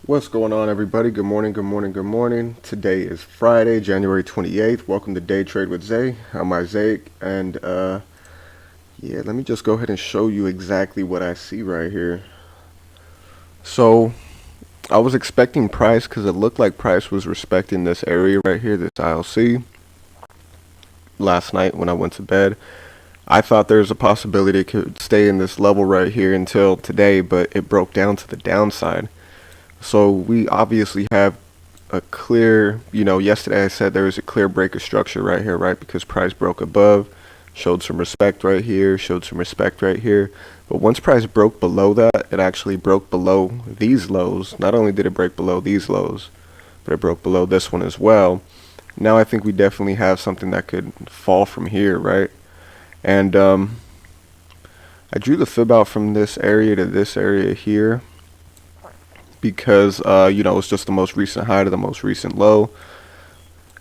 What's going on, everybody? Good morning, good morning, good morning. Today is Friday, January 28th. Welcome to Day Trade with Zay. I'm Isaac, and yeah, let me just go ahead and show you exactly what I see right here. So, I was expecting price because it looked like price was respecting this area right here, this ILC. Last night when I went to bed, I thought there was a possibility it could stay in this level right here until today, but it broke down to the downside. So we obviously have a clear, yesterday I said there was a clear break of structure right here, right? Because price broke above, showed some respect right here, showed some respect right here. But once price broke below that, it actually broke below these lows. Not only did it break below these lows, but it broke below this one as well. Now I think we definitely have something that could fall from here, right? And I drew the fib out from this area to this area here because it's just the most recent high to the most recent low,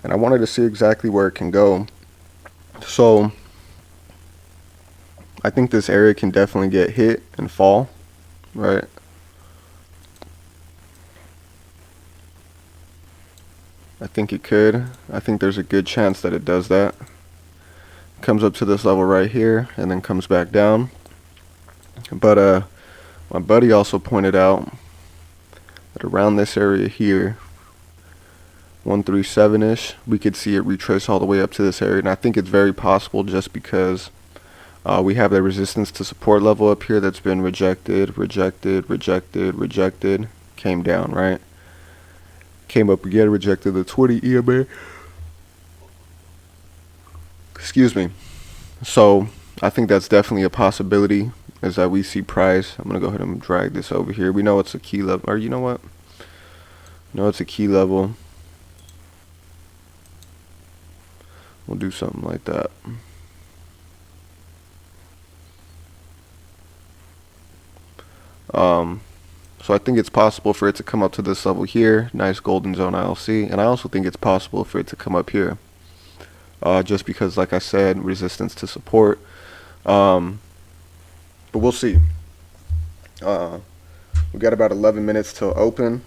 and I wanted to see exactly where it can go. So I think this area can definitely get hit and fall, right? I think it could. I think there's a good chance that it does that. Comes up to this level right here and then comes back down. But my buddy also pointed out that around this area here, 137-ish, we could see it retrace all the way up to this area. And I think it's very possible just because we have the resistance to support level up here that's been rejected, came down, right? Came up again, rejected the 20 EMA. Excuse me. So I think that's definitely a possibility, is that we see price. I'm going to go ahead and drag this over here. We know it's a key level, or you know what? No, it's a key level. We'll do something like that. So I think it's possible for it to come up to this level here, nice golden zone ILC, and I also think it's possible for it to come up here, just because, like I said, resistance to support. But we'll see. We got about 11 minutes till open,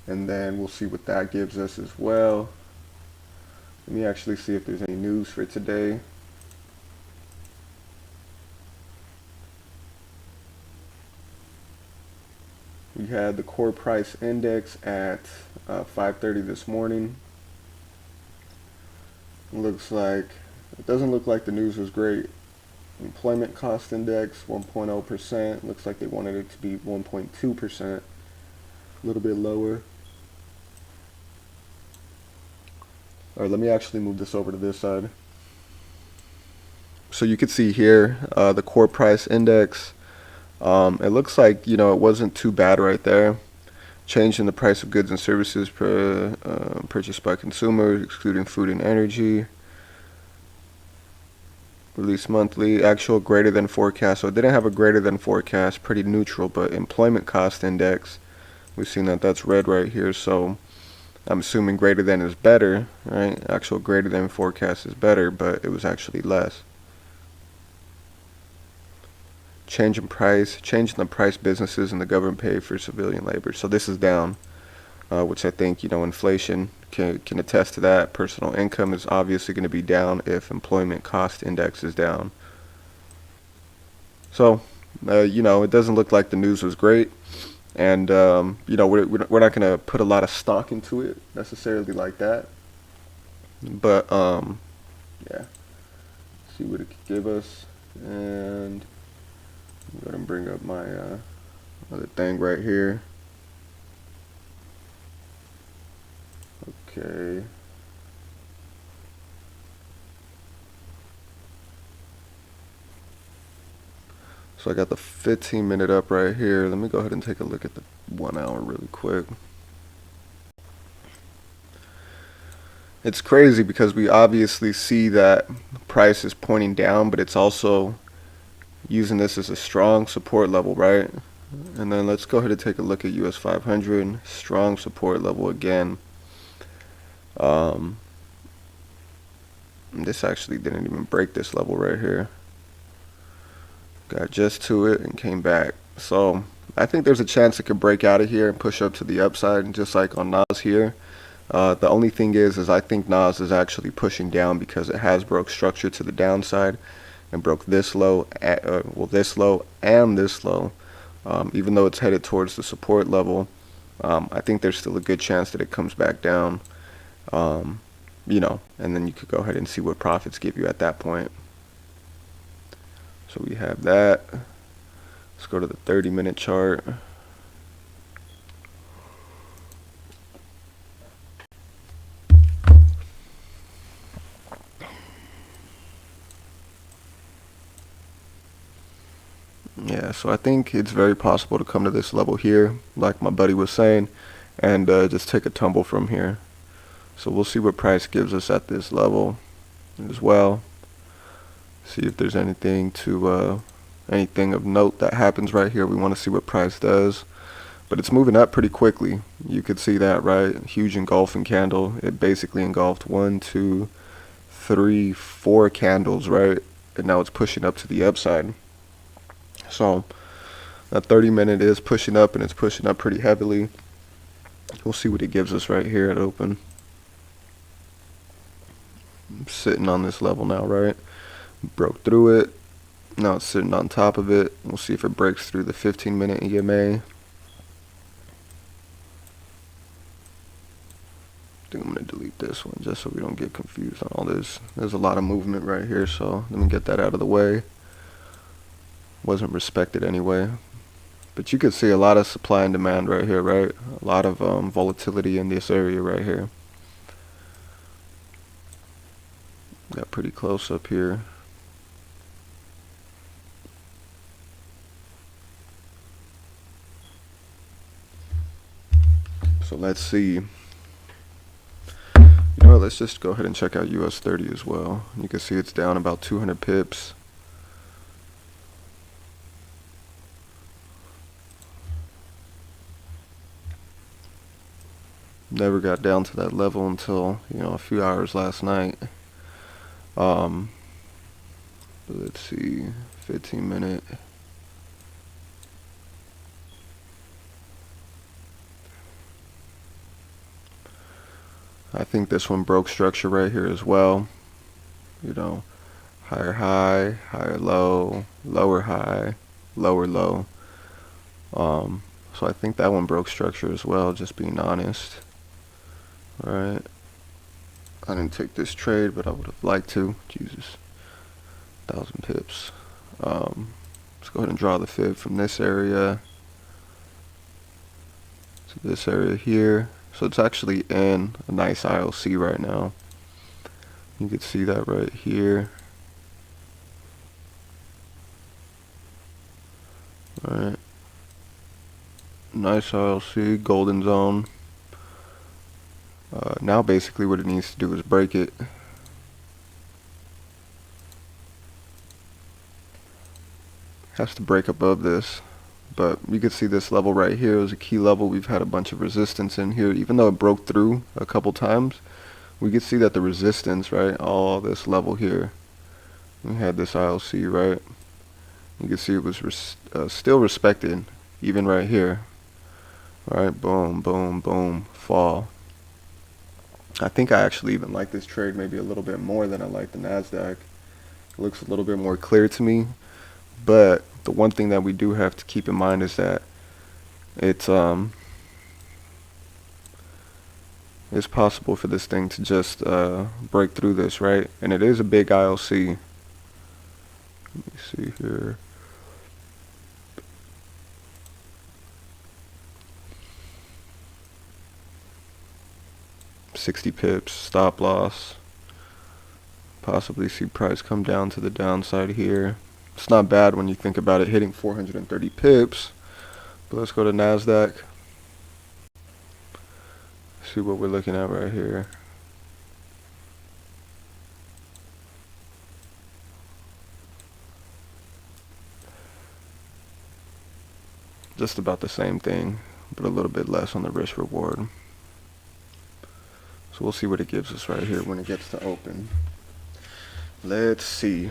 and then we'll see what that gives us as well. Let me actually see if there's any news for today. We had the core price index at 5:30 this morning. It doesn't look like the news was great. Employment cost index 1.0%. Looks like they wanted it to be 1.2%. A little bit lower. All right, let me actually move this over to this side. So you can see here the core price index. It looks like, it wasn't too bad right there. Change in the price of goods and services purchased by consumers, excluding food and energy. Release monthly, actual greater than forecast. So it didn't have a greater than forecast, pretty neutral. But employment cost index, we've seen that that's red right here. So I'm assuming greater than is better, right? Actual greater than forecast is better, but it was actually less. Change in the price businesses and the government pay for civilian labor. So this is down, which I think, inflation can attest to that. Personal income is obviously going to be down if employment cost index is down. So, it doesn't look like the news was great. And, we're not going to put a lot of stock into it necessarily like that. But, yeah, see what it could give us. And go ahead and bring up my other thing right here. Okay. So I got the 15-minute up right here. Let me go ahead and take a look at the 1 hour really quick. It's crazy because we obviously see that price is pointing down, but it's also using this as a strong support level, right? And then let's go ahead and take a look at US 500, strong support level again. This actually didn't even break this level right here. Got just to it and came back. So I think there's a chance it could break out of here and push up to the upside, just like on NAS here. The only thing is I think NAS is actually pushing down because it has broke structure to the downside and broke this low, well, this low and this low. Even though it's headed towards the support level, I think there's still a good chance that it comes back down. You know, and then you could go ahead and see what profits give you at that point. So we have that. Let's go to the 30-minute chart. Yeah, so I think it's very possible to come to this level here, like my buddy was saying, and just take a tumble from here. So we'll see what price gives us at this level as well. See if there's anything of note that happens right here. We want to see what price does, but it's moving up pretty quickly. You could see that, right? Huge engulfing candle. It basically engulfed 1, 2, 3, 4 candles, right? And now it's pushing up to the upside. So that 30-minute is pushing up, and it's pushing up pretty heavily. We'll see what it gives us right here at open. I'm sitting on this level now, right? Broke through it. Now it's sitting on top of it. We'll see if it breaks through the 15-minute EMA. I think I'm going to delete this one just so we don't get confused on all this. There's a lot of movement right here, so let me get that out of the way. Wasn't respected anyway. But you could see a lot of supply and demand right here, right? A lot of volatility in this area right here. Got pretty close up here. So let's see. You know what, let's just go ahead and check out US30 as well. You can see it's down about 200 pips. Never got down to that level until, you know, a few hours last night. But let's see, 15-minute. I think this one broke structure right here as well. You know, higher high, higher low, lower high, lower low. So I think that one broke structure as well, just being honest. All right. I didn't take this trade, but I would have liked to. Jesus, 1,000 pips. Let's go ahead and draw the fib from this area to this area here. So it's actually in a nice ILC right now. You can see that right here. All right. Nice ILC, golden zone. Now basically what it needs to do is break it. Has to break above this. But you can see this level right here is a key level. We've had a bunch of resistance in here. Even though it broke through a couple times, we can see that the resistance, right, all this level here, we had this ILC, right? You can see it was still respected, even right here. All right, boom, boom, boom, fall. I think I actually even like this trade maybe a little bit more than I like the NASDAQ. It looks a little bit more clear to me. But the one thing that we do have to keep in mind is that it's possible for this thing to just break through this, right? And it is a big ILC. Let me see here. $60 pips, stop loss. Possibly see price come down to the downside here. It's not bad when you think about it hitting 430 pips. But let's go to NASDAQ. See what we're looking at right here. Just about the same thing, but a little bit less on the risk reward. So we'll see what it gives us right here when it gets to open. Let's see.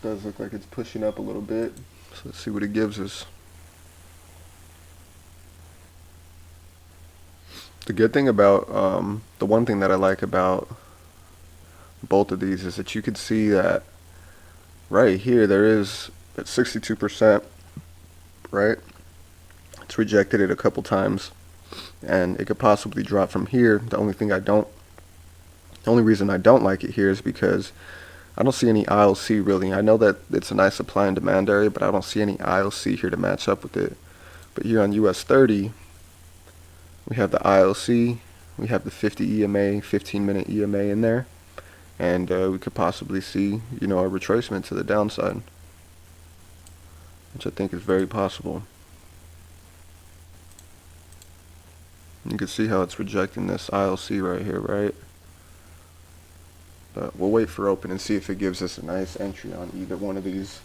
does look like it's pushing up a little bit. So let's see what it gives us. The good thing about, the one thing that I like about both of these is that you can see that right here there is at 62%, right? It's rejected it a couple times, and it could possibly drop from here. The only reason I don't like it here is because I don't see any ILC really. I know that it's a nice supply and demand area, but I don't see any ILC here to match up with it. But here on US30, we have the ILC, we have the 50 EMA, 15-minute EMA in there, and we could possibly see, you know, a retracement to the downside, which I think is very possible. You can see how it's rejecting this ILC right here, right? But we'll wait for open and see if it gives us a nice entry on either one of these.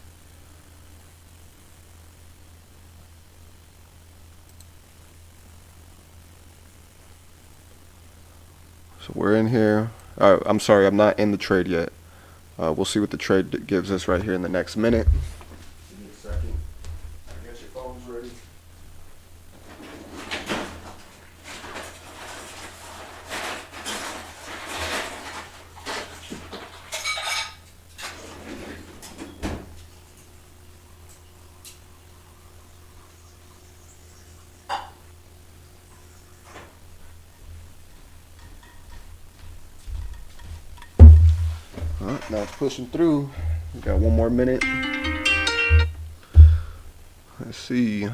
So we're in here. I'm sorry, I'm not in the trade yet. We'll see what the trade gives us right here in the next minute. Give me a second. Get your phones ready. Now it's pushing through. We got one more minute. Let's see. We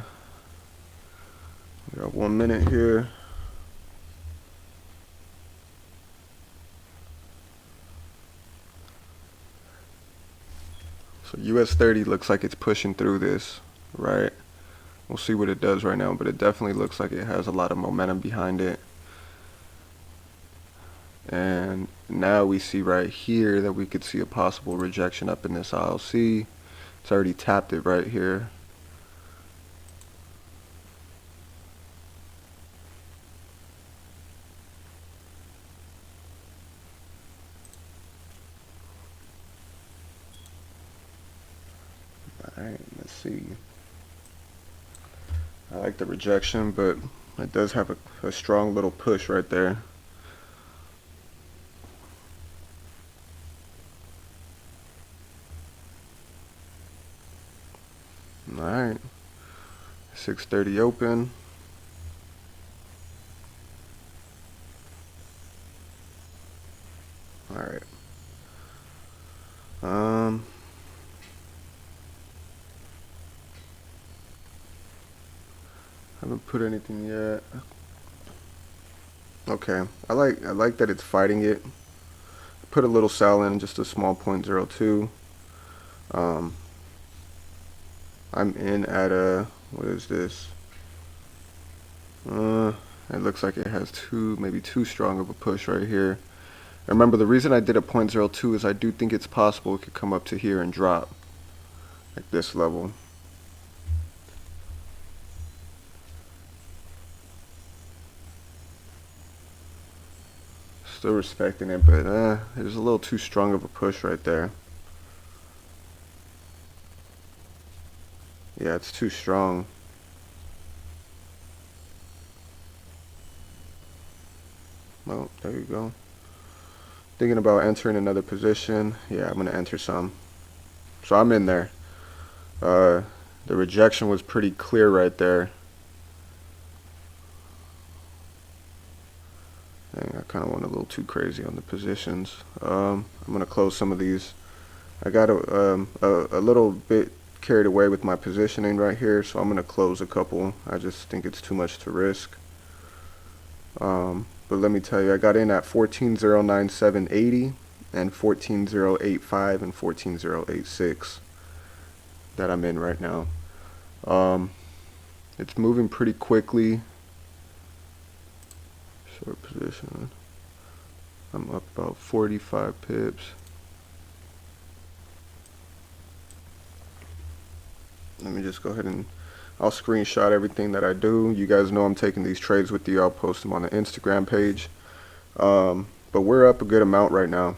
got 1 minute here. So US30 looks like it's pushing through this, right? We'll see what it does right now, but it definitely looks like it has a lot of momentum behind it. And now we see right here that we could see a possible rejection up in this ILC. It's already tapped it right here. Alright, let's see. I like the rejection, but it does have a strong little push right there. Alright, 6:30 open. Alright. Haven't put anything yet. Okay, I like that it's fighting it. Put a little sell in, just a small 0.02. I'm in at a, what is this? It looks like it has maybe too strong of a push right here. Remember, the reason I did a 0.02 is I do think it's possible it could come up to here and drop, like this level. Still respecting it, but there's a little too strong of a push right there. Yeah, it's too strong. Well, there you go. Thinking about entering another position. Yeah, I'm going to enter some. So I'm in there. The rejection was pretty clear right there. Dang, I kind of went a little too crazy on the positions. I'm going to close some of these. I got a little bit carried away with my positioning right here, so I'm going to close a couple. I just think it's too much to risk. But let me tell you, I got in at 14.09780 and 14.085 and 14.086 that I'm in right now. It's moving pretty quickly. Short position. I'm up about 45 pips. Let me just go ahead and I'll screenshot everything that I do. You guys know I'm taking these trades with you. I'll post them on the Instagram page. But we're up a good amount right now.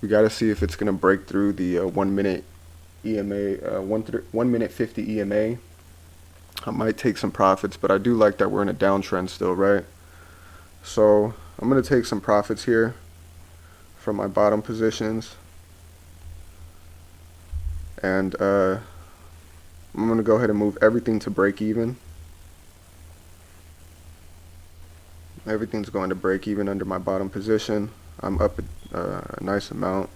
We got to see if it's going to break through the 1 minute EMA, 1 minute 50 EMA. I might take some profits, but I do like that we're in a downtrend still, right? So I'm going to take some profits here from my bottom positions. And I'm going to go ahead and move everything to break even. Everything's going to break even under my bottom position. I'm up a nice amount.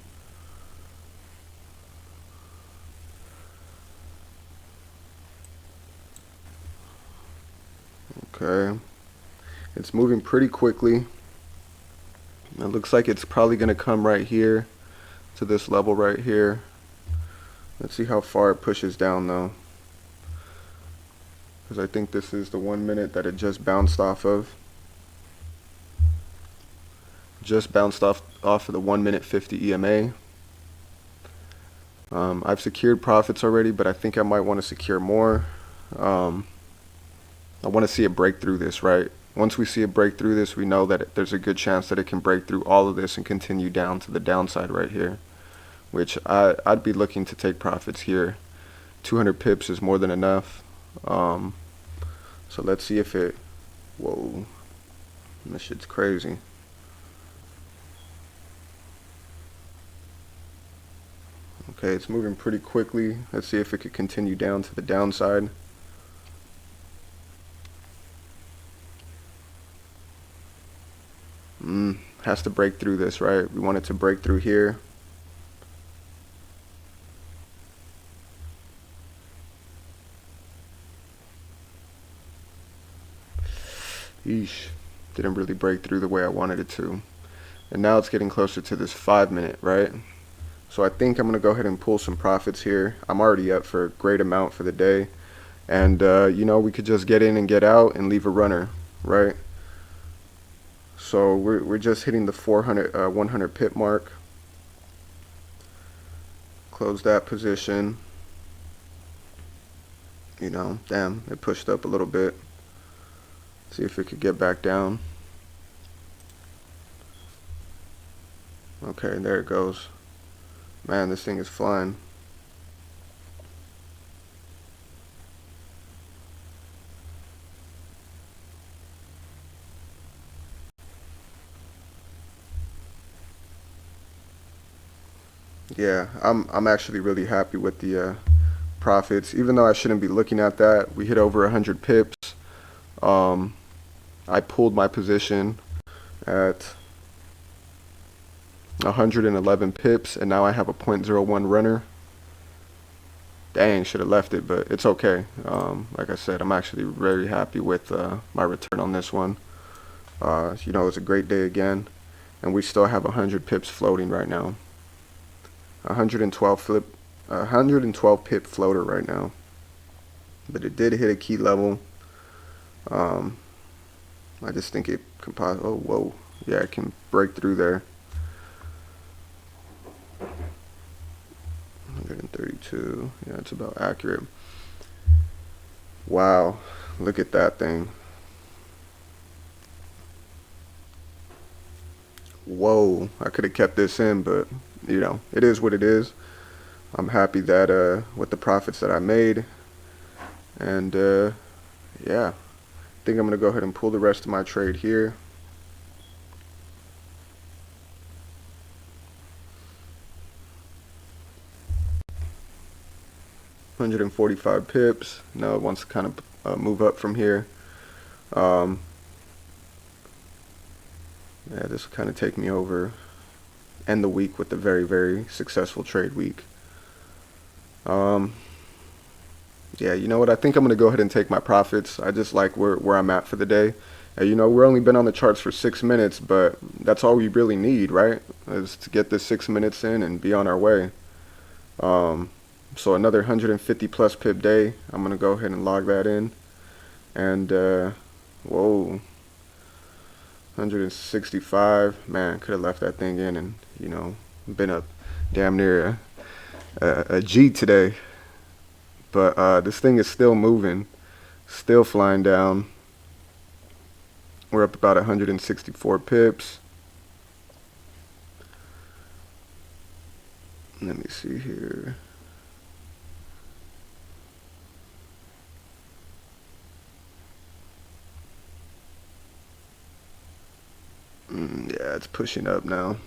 Okay. It's moving pretty quickly. It looks like it's probably going to come right here to this level right here. Let's see how far it pushes down though, because I think this is the 1 minute that it just bounced off of. Just bounced off of the 1 minute 50 EMA. I've secured profits already, but I think I might want to secure more. I want to see it break through this, right? Once we see it break through this, we know that there's a good chance that it can break through all of this and continue down to the downside right here, which I'd be looking to take profits here. 200 pips is more than enough. So let's see if it, whoa, this shit's crazy. Okay, it's moving pretty quickly. Let's see if it could continue down to the downside. Has to break through this, right? We want it to break through here. Yeesh. Didn't really break through the way I wanted it to. And now it's getting closer to this 5 minute, right? So I think I'm going to go ahead and pull some profits here. I'm already up for a great amount for the day. And, you know, we could just get in and get out and leave a runner, right? So we're just hitting the 100 pip mark. Close that position. You know, damn, it pushed up a little bit. See if it could get back down. Okay, there it goes. Man, this thing is flying. Yeah, I'm actually really happy with the profits, even though I shouldn't be looking at that. We hit over 100 pips. I pulled my position at 111 pips, and now I have a 0.01 runner. Dang, should have left it, but it's okay. Like I said, I'm actually very happy with my return on this one. You know, it was a great day again, and we still have 100 pips floating right now. 112 pip floater right now, but it did hit a key level. I just think it can oh, whoa, yeah, it can break through there. 132, yeah, it's about accurate. Wow, look at that thing. Whoa, I could have kept this in, but you know, it is what it is. I'm happy that with the profits that I made, and yeah, I think I'm gonna go ahead and pull the rest of my trade here. $145 pips. Now it wants to kind of move up from here. Yeah, this will kind of take me over, end the week with a very, very successful trade week. Yeah, you know what? I think I'm going to go ahead and take my profits. I just like where I'm at for the day. You know, we're only been on the charts for 6 minutes, but that's all we really need, right? Is to get this 6 minutes in and be on our way. So another 150 plus pip day. I'm going to go ahead and log that in. And, whoa. 165. Man, could have left that thing in and, you know, been up damn near a G today. But this thing is still moving, still flying down. We're up about 164 pips. Let me see here. Yeah, it's pushing up now.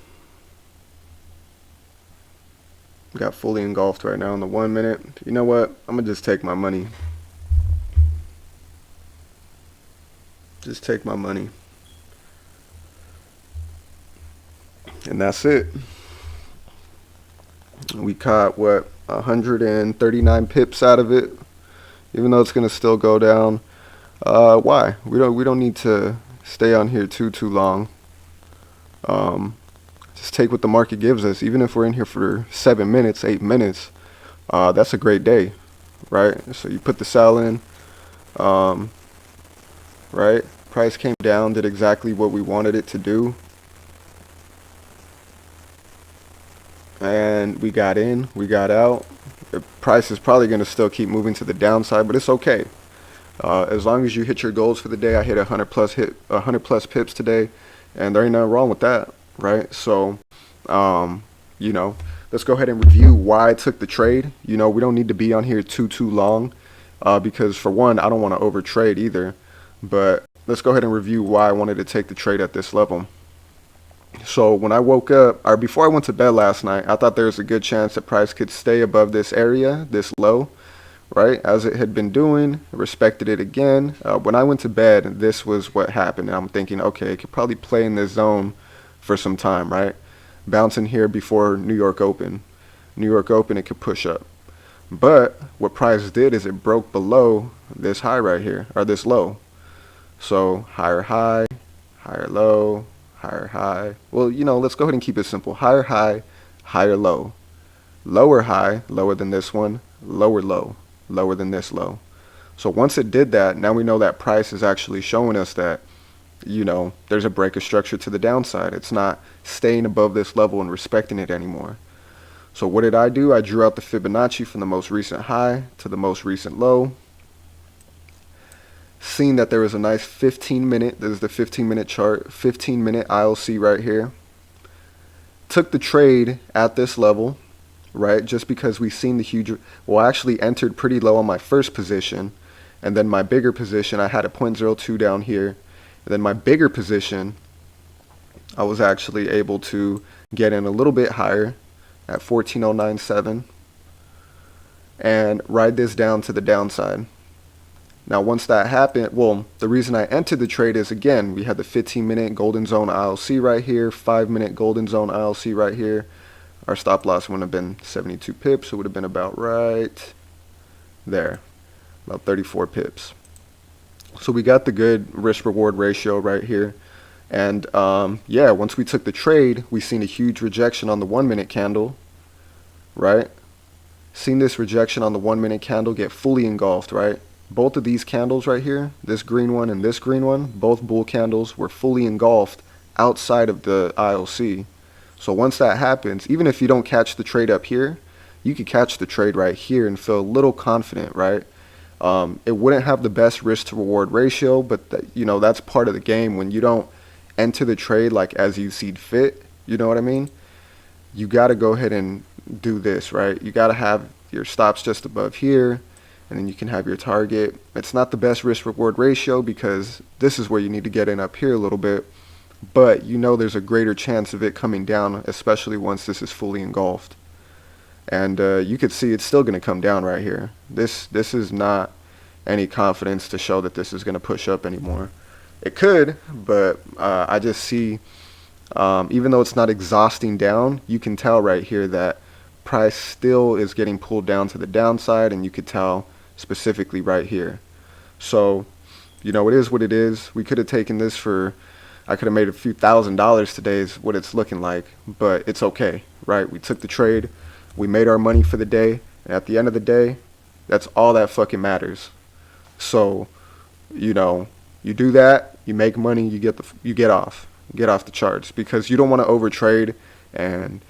Got fully engulfed right now in the 1 minute. You know what? I'm gonna just take my money. Just take my money. And that's it. We caught what, 139 pips out of it, even though it's gonna still go down. Why? We don't need to stay on here too long. Just take what the market gives us. Even if we're in here for 7 minutes, 8 minutes, that's a great day, right? So you put the sell in, right? Price came down, did exactly what we wanted it to do. And we got in, we got out. The price is probably going to still keep moving to the downside, but it's okay. As long as you hit your goals for the day. I hit 100 plus pips today, and there ain't nothing wrong with that, right? So, you know, let's go ahead and review why I took the trade. You know, we don't need to be on here too long, because for one, I don't want to overtrade either. But let's go ahead and review why I wanted to take the trade at this level. So when I woke up, or before I went to bed last night, I thought there was a good chance that price could stay above this area, this low, right? As it had been doing, respected it again. When I went to bed, this was what happened. And I'm thinking, okay, it could probably play in this zone for some time, right? Bouncing here before New York Open. New York Open, it could push up. But what price did is it broke below this high right here, or this low. So higher high, higher low, higher high. Well, you know, let's go ahead and keep it simple. Higher high, higher low. Lower high, lower than this one. Lower low, lower than this low. So once it did that, now we know that price is actually showing us that, you know, there's a break of structure to the downside. It's not staying above this level and respecting it anymore. So what did I do? I drew out the Fibonacci from the most recent high to the most recent low. Seen that there was a nice 15-minute, this is the 15-minute chart, 15-minute ILC right here. Took the trade at this level, right, just because we've seen the huge, well, I actually entered pretty low on my first position, and then my bigger position, I had a 0.02 down here, and then my bigger position, I was actually able to get in a little bit higher at 14.097 and ride this down to the downside. Now, once that happened, well, the reason I entered the trade is, again, we had the 15-minute golden zone ILC right here, 5-minute golden zone ILC right here. Our stop loss wouldn't have been 72 pips. It would have been about right there, about 34 pips. So we got the good risk-reward ratio right here. And, yeah, once we took the trade, we seen a huge rejection on the 1-minute candle, right? Seen this rejection on the 1-minute candle get fully engulfed, right? Both of these candles right here, this green one and this green one, both bull candles were fully engulfed outside of the ILC. So once that happens, even if you don't catch the trade up here, you could catch the trade right here and feel a little confident, right? It wouldn't have the best risk to reward ratio, but you know, that's part of the game. When you don't enter the trade like as you see fit, you know what I mean? You got to go ahead and do this, right? You got to have your stops just above here, and then you can have your target. It's not the best risk reward ratio because this is where you need to get in up here a little bit, but you know there's a greater chance of it coming down, especially once this is fully engulfed. And you could see it's still going to come down right here. This is not any confidence to show that this is going to push up anymore. It could, but I just see, even though it's not exhausting down, you can tell right here that price still is getting pulled down to the downside, and you could tell specifically right here. So, you know, it is what it is. We could have taken this for, I could have made a few $1,000s today is what it's looking like, but it's okay, right? We took the trade, we made our money for the day, and at the end of the day, that's all that fucking matters. So, you know, you do that, you make money, you get off the charts, because you don't want to overtrade and,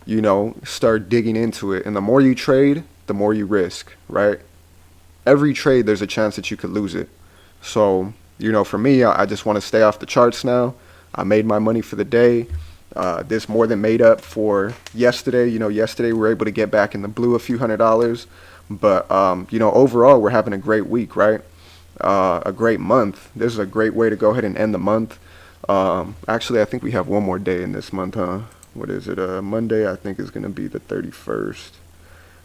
you know, start digging into it. And the more you trade, the more you risk, right? Every trade, there's a chance that you could lose it. So, you know, for me, I just want to stay off the charts now. I made my money for the day. This more than made up for yesterday. Yesterday we were able to get back in the blue a few $100s, but overall we're having a great week, right? A great month. This is a great way to go ahead and end the month. Actually, I think we have one more day in this month, huh? What is it? Monday, I think, is going to be the 31st.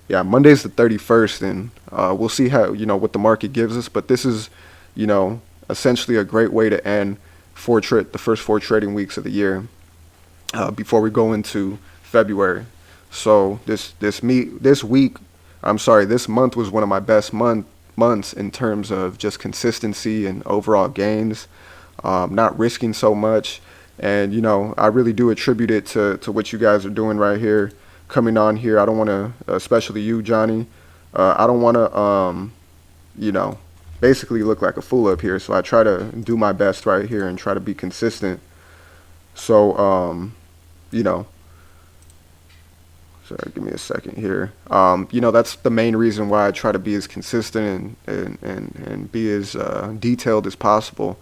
Yeah, Monday's the 31st, and we'll see how, what the market gives us. But this is, essentially a great way to end the first 4 trading weeks of the year before we go into February. So this month was one of my best months in terms of just consistency and overall gains, not risking so much. And, I really do attribute it to what you guys are doing right here, coming on here. I don't want to, especially you, Johnny, I don't want to, basically look like a fool up here. So I try to do my best right here and try to be consistent. So, sorry, give me a second here. That's the main reason why I try to be as consistent and be as detailed as possible,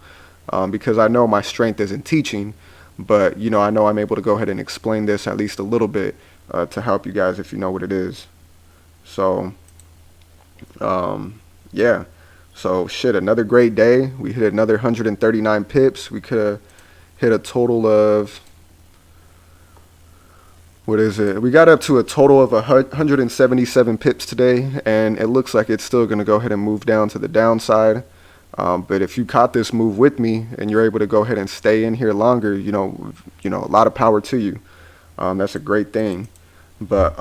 because I know my strength is in teaching, but I know I'm able to go ahead and explain this at least a little bit to help you guys if you know what it is. So, yeah. So shit, another great day. We hit another 139 pips. We could have hit a total of, what is it? We got up to a total of 177 pips today, and it looks like it's still going to go ahead and move down to the downside. But if you caught this move with me and you're able to go ahead and stay in here longer, a lot of power to you. That's a great thing. But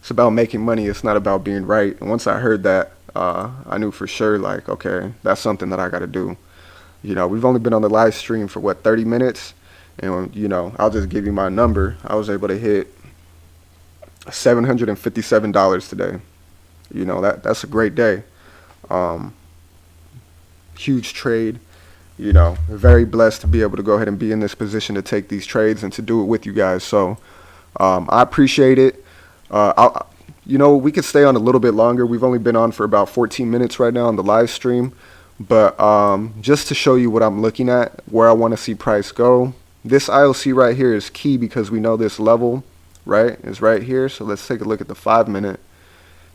it's about making money. It's not about being right. And once I heard that, I knew for sure, like, okay, that's something that I got to do. We've only been on the live stream for 30 minutes. And, I'll just give you my number. I was able to hit $757 today. That's a great day. Huge trade. Very blessed to be able to go ahead and be in this position to take these trades and to do it with you guys. So I appreciate it. We could stay on a little bit longer. We've only been on for about 14 minutes right now on the live stream. But just to show you what I'm looking at, where I want to see price go, this ILC right here is key because we know this level, right, is right here. So let's take a look at the 5-minute,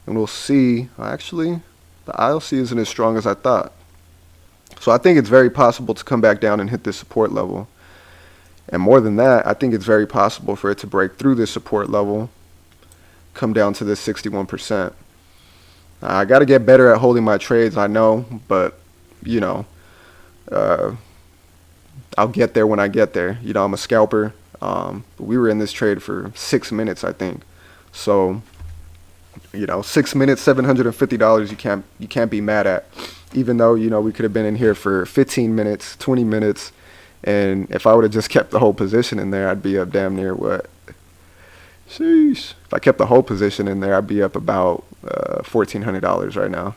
and we'll see, actually, the ILC isn't as strong as I thought. So I think it's very possible to come back down and hit this support level. And more than that, I think it's very possible for it to break through this support level, come down to this 61%. I got to get better at holding my trades, I know, but, I'll get there when I get there. I'm a scalper. We were in this trade for 6 minutes, I think. So, 6 minutes, $750 you can't be mad at. Even though, we could have been in here for 15 minutes, 20 minutes, and if I would have just kept the whole position in there, I'd be up damn near what? Sheesh. If I kept the whole position in there, I'd be up about $1,400 right now.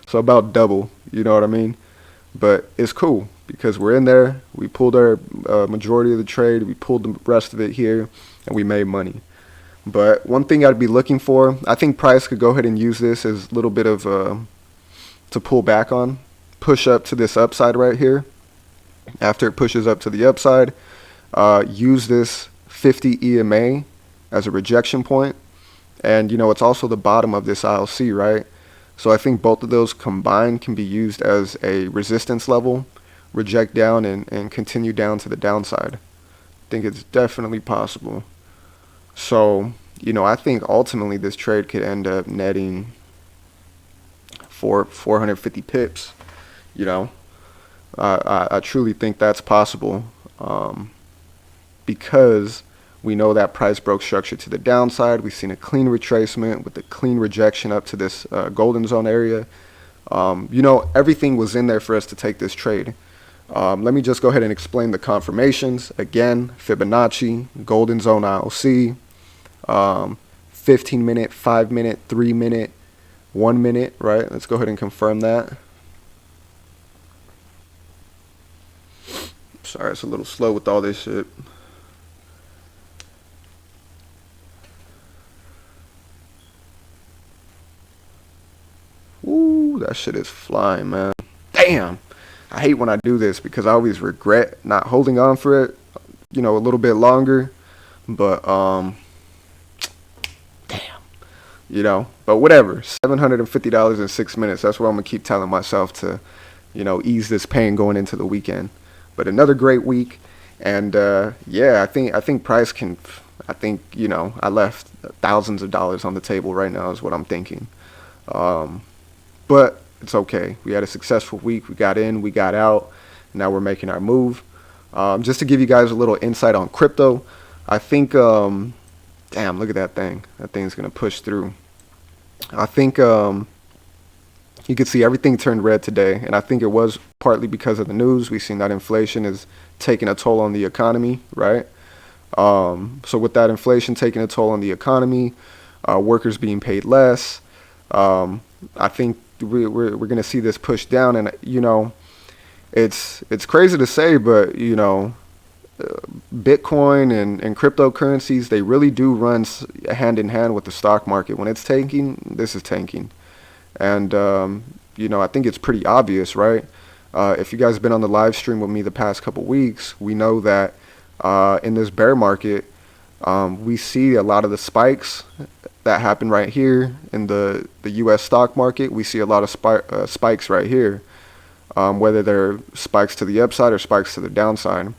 So about double, you know what I mean? But it's cool because we're in there. We pulled our majority of the trade. We pulled the rest of it here, and we made money. But one thing I'd be looking for, I think price could go ahead and use this as a little bit of to pull back on, push up to this upside right here. After it pushes up to the upside, use this 50 EMA as a rejection point. And, it's also the bottom of this ILC, right? So I think both of those combined can be used as a resistance level, reject down and continue down to the downside. I think it's definitely possible. So, I think ultimately this trade could end up netting for 450 pips. I truly think that's possible because we know that price broke structure to the downside. We've seen a clean retracement with a clean rejection up to this golden zone area. Everything was in there for us to take this trade. Let me just go ahead and explain the confirmations. Again, Fibonacci, golden zone ILC, 15-minute, 5-minute, 3-minute, 1 minute, right? Let's go ahead and confirm that. Sorry, it's a little slow with all this shit. Ooh, that shit is flying, man. Damn. I hate when I do this because I always regret not holding on for it, a little bit longer. But damn, but whatever. $750 in 6 minutes. That's what I'm gonna keep telling myself to, ease this pain going into the weekend. But another great week, and yeah, I think price can. I think I left thousands of dollars on the table right now is what I'm thinking. Um, but it's okay. We had a successful week. We got in, we got out. Now we're making our move. Just to give you guys a little insight on crypto, I think. Damn, look at that thing. That thing's gonna push through. I think you could see everything turned red today, and I think it was partly because of the news. We've seen that inflation is taking a toll on the economy, right? So with that inflation taking a toll on the economy, workers being paid less, I think we're going to see this push down. And it's crazy to say, but Bitcoin and cryptocurrencies, they really do run hand in hand with the stock market. When it's tanking, this is tanking. And I think it's pretty obvious, right? If you guys have been on the live stream with me the past couple weeks, we know that in this bear market, we see a lot of the spikes that happen right here in the U.S. stock market. We see a lot of spikes right here, whether they're spikes to the upside or spikes to the downside.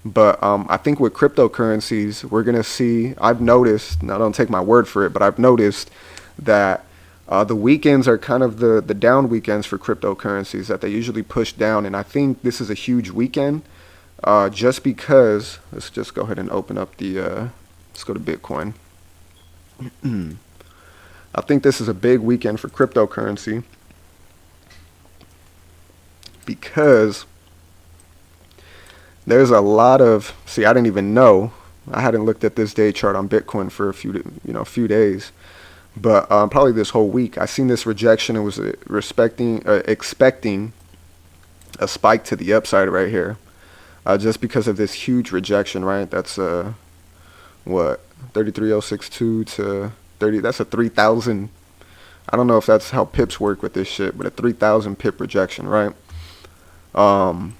But I think with cryptocurrencies, we're going to see, I've noticed, now don't take my word for it, but I've noticed that the weekends are kind of the down weekends for cryptocurrencies, that they usually push down. And I think this is a huge weekend. Just because, let's just go ahead and open up let's go to Bitcoin. I think this is a big weekend for cryptocurrency because there's a lot of, see, I didn't even know, I hadn't looked at this day chart on Bitcoin for a few days, but probably this whole week. I seen this rejection and was expecting a spike to the upside right here. Just because of this huge rejection, right? That's what 33,062 to 30. That's a 3,000. I don't know if that's how pips work with this shit, but a 3,000 pip rejection, right? But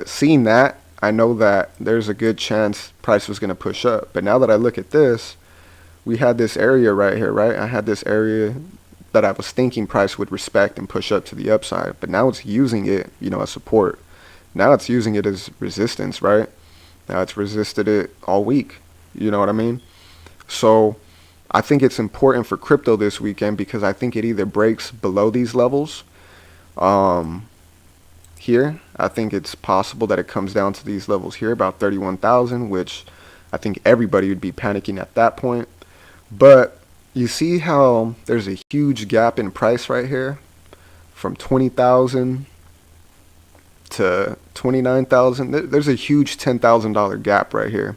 seeing that, I know that there's a good chance price was gonna push up. But now that I look at this, we had this area right here, right? I had this area that I was thinking price would respect and push up to the upside, but now it's using it, as support. Now it's using it as resistance, right? Now it's resisted it all week. You know what I mean? So I think it's important for crypto this weekend because I think it either breaks below these levels. Here, I think it's possible that it comes down to these levels here, about 31,000, which I think everybody would be panicking at that point. But you see how there's a huge gap in price right here from 20,000 to 29,000. There's a huge $10,000 gap right here.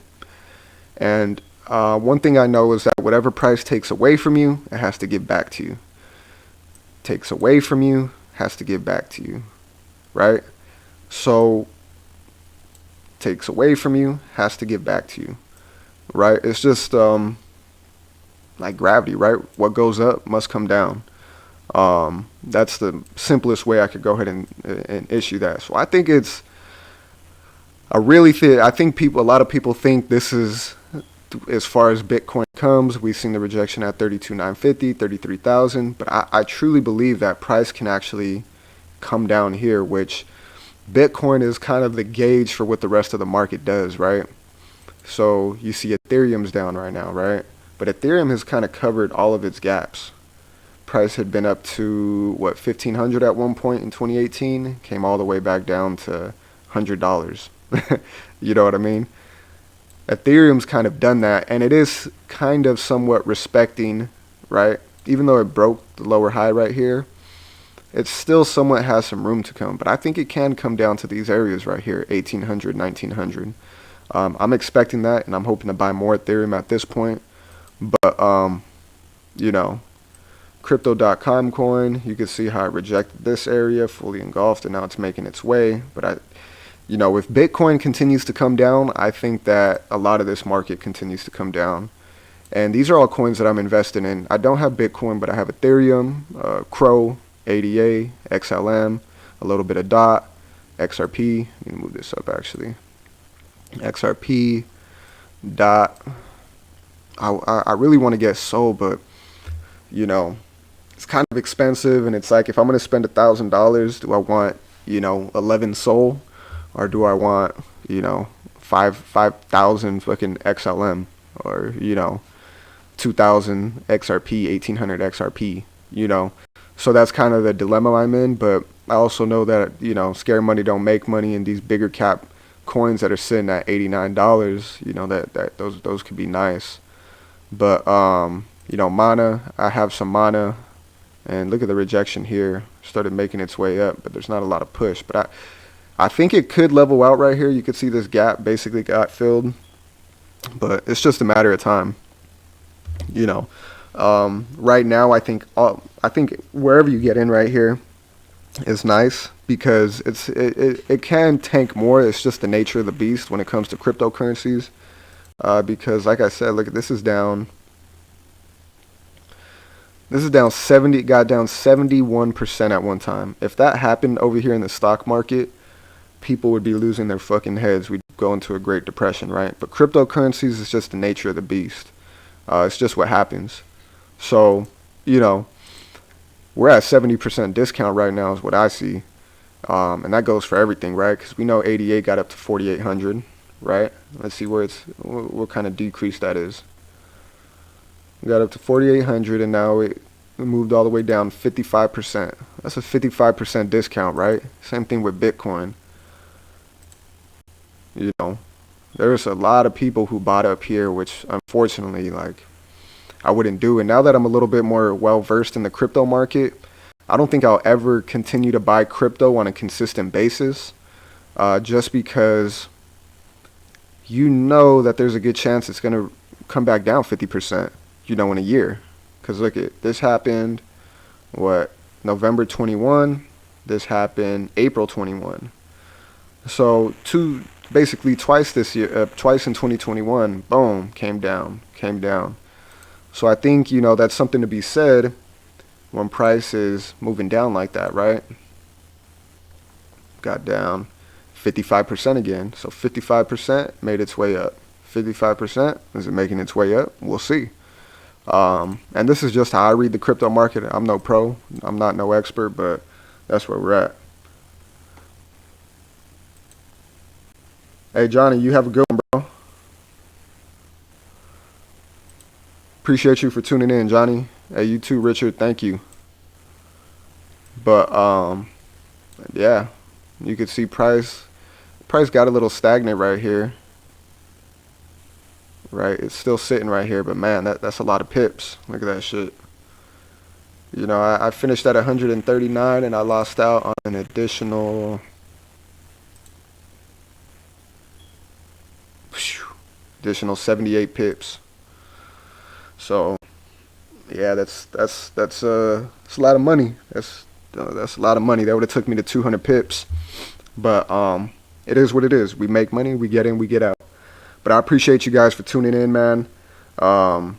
And one thing I know is that whatever price takes away from you, it has to give back to you. Takes away from you, has to give back to you, right? So takes away from you, has to give back to you, right? It's just like gravity, right? What goes up must come down. That's the simplest way I could go ahead and issue that. So I think it's I think a lot of people think this is, as far as Bitcoin comes, we've seen the rejection at 32,950, 33,000, but I truly believe that price can actually come down here, which Bitcoin is kind of the gauge for what the rest of the market does, right? So you see Ethereum's down right now, right? But Ethereum has kind of covered all of its gaps. Price had been up to, what, 1,500 at one point in 2018, came all the way back down to $100. You know what I mean? Ethereum's kind of done that, and it is kind of somewhat respecting, right? Even though it broke the lower high right here, it still somewhat has some room to come. But I think it can come down to these areas right here, 1,800, 1,900. I'm expecting that, and I'm hoping to buy more Ethereum at this point. But, Crypto.com coin, you can see how it rejected this area, fully engulfed, and now it's making its way. But if Bitcoin continues to come down, I think that a lot of this market continues to come down. And these are all coins that I'm invested in. I don't have Bitcoin, but I have Ethereum, Crow, ADA, XLM. a little bit of dot, XRP. Let me move this up actually. XRP, dot. I really want to get SOL, but you know, it's kind of expensive, and it's like, if I'm gonna spend $1,000, do I want, 11 SOL, or do I want, 5,000 fucking XLM, or 2,000 XRP, 1,800 XRP, So that's kind of the dilemma I'm in, but I also know that, scary money don't make money, and these bigger cap coins that are sitting at $89, that those could be nice. But mana, I have some mana, and look at the rejection here. Started making its way up, but there's not a lot of push. But I think it could level out right here. You could see this gap basically got filled, but it's just a matter of time. Right now, I think wherever you get in right here is nice, because it can tank more. It's just the nature of the beast when it comes to cryptocurrencies. Because like I said, look, this is down 70, got down 71% at one time. If that happened over here in the stock market, people would be losing their fucking heads. We'd go into a Great Depression, right? But cryptocurrencies is just the nature of the beast. It's just what happens. So, we're at 70% discount right now is what I see. And that goes for everything, right? Because we know 88 got up to 4,800, right? Let's see what kind of decrease that is. We got up to 4,800, and now it moved all the way down 55%. That's a 55% discount, right? Same thing with Bitcoin. There's a lot of people who bought up here, which unfortunately, I wouldn't do. And now that I'm a little bit more well versed in the crypto market, I don't think I'll ever continue to buy crypto on a consistent basis, just because that there's a good chance it's going to come back down 50%, in a year. Because look, this happened, November 21, this happened April 21. So basically twice this year, twice in 2021, boom, came down. So I think, that's something to be said when price is moving down like that, right? Got down 55% again. So 55% made its way up. 55%, is it making its way up? We'll see. And this is just how I read the crypto market. I'm no pro. I'm not no expert, but that's where we're at. Hey, Johnny, you have a good one, bro. Appreciate you for tuning in, Johnny. Hey, you too, Richard. Thank you. But, yeah, you could see price got a little stagnant right here. Right, it's still sitting right here, but man, that's a lot of pips. Look at that shit. I finished at 139, and I lost out on an additional 78 pips. So yeah, that's a lot of money. That's a lot of money. That would have took me to 200 pips. But it is what it is. We make money, we get in, we get out. But I appreciate you guys for tuning in, man. I'm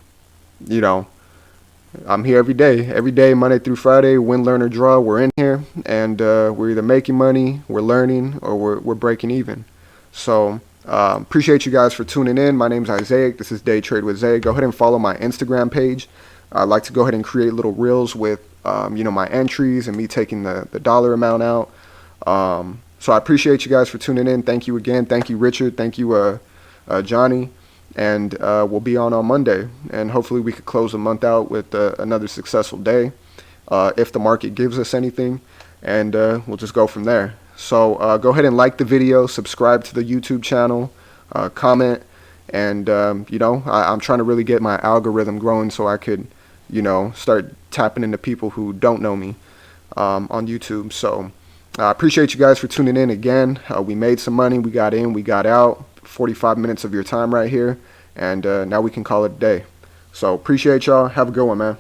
here every day, Monday through Friday, win, learn, or draw. We're in here, and we're either making money, we're learning, or we're breaking even. So appreciate you guys for tuning in. My name's Isaiah. This is Day Trade with Zay. Go ahead and follow my Instagram page. I like to go ahead and create little reels with my entries and me taking the dollar amount out. So I appreciate you guys for tuning in. Thank you again. Thank you, Richard. Thank you, Johnny. And we'll be on Monday, and hopefully we could close the month out with another successful day, if the market gives us anything, and we'll just go from there. So go ahead and like the video, subscribe to the YouTube channel, comment, and I'm trying to really get my algorithm growing so I could start tapping into people who don't know me on YouTube. So I appreciate you guys for tuning in again. We made some money, we got in, we got out. 45 minutes of your time right here, and now we can call it a day. So appreciate y'all. Have a good one, man.